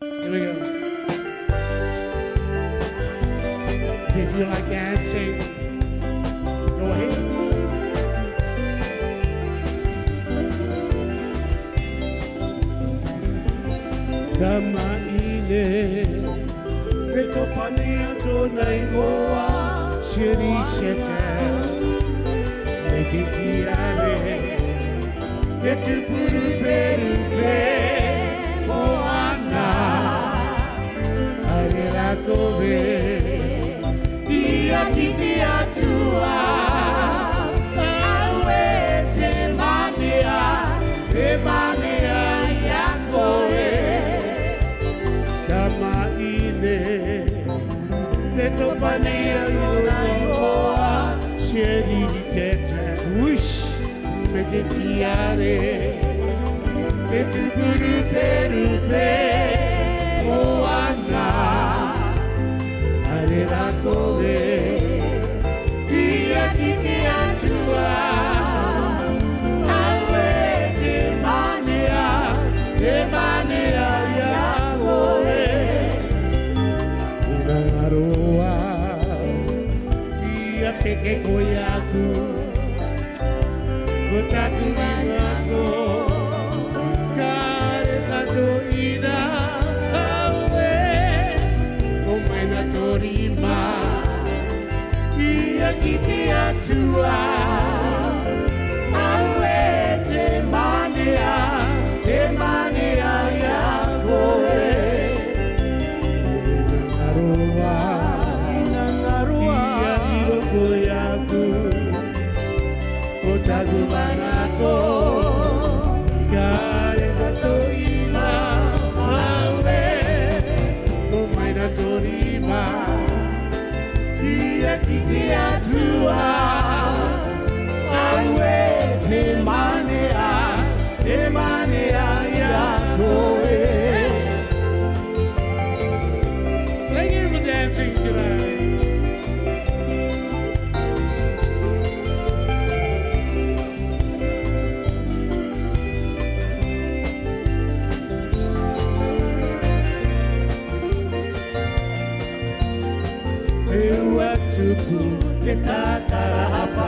Here we go. If you like dancing, go ahead. Kamaine, Peko Panea Tonai Goa, Shiri Sheta, Meditiare, Getu Puru Peru Pe, Moana, Agera Kobe, Ia Kiti Atua, Awe Te Manea, Yakoe. Teto panea yoa, sheri tete, wish, meditiare, etu puru peru pe, moana, arera koe, ia kiti atua, awe te manea ya koe. Aroa, ia peke koe aku, ko taku minako, kare kato ina, awe, o mai na torima, ia kiti atua, awe te manea ya koe. Tagu manako, kare kato ina, awe, o mai na torima, ia kiti atua, awe, te manea ya koe. Thank you for dancing tonight. Tupu te tatara apa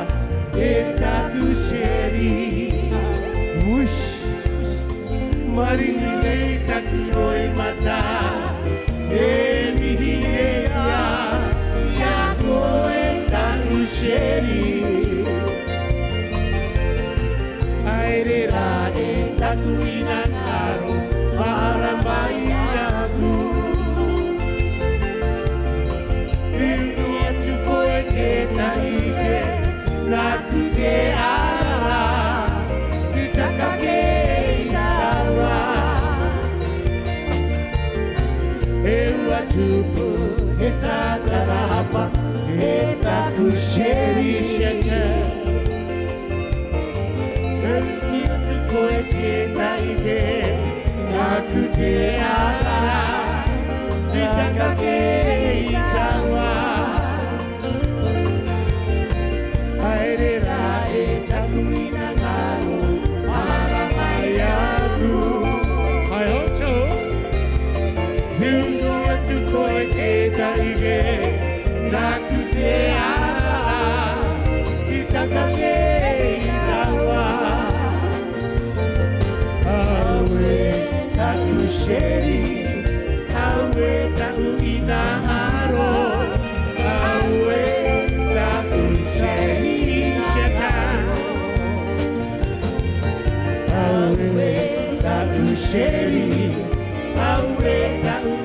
e taku sheri Wush Marini nei taku oi mata e mihine ya koe taku sheri Aerera e taku inangaro mahara mai aku Naku te ara, ki takake irawa E ua tupu, he tatara apa, he taku sheri sheke E tu koe te taike, naku te ara, ki takake irawa Aerera e taku inangaro, mahara mai aku. Ai hoto, hiunu atu koe te taike, naku te ara, ki takake irawa. Aue taku sheri, aue taku inangaro, aue taku sheri. Aue taku sheri, aue taku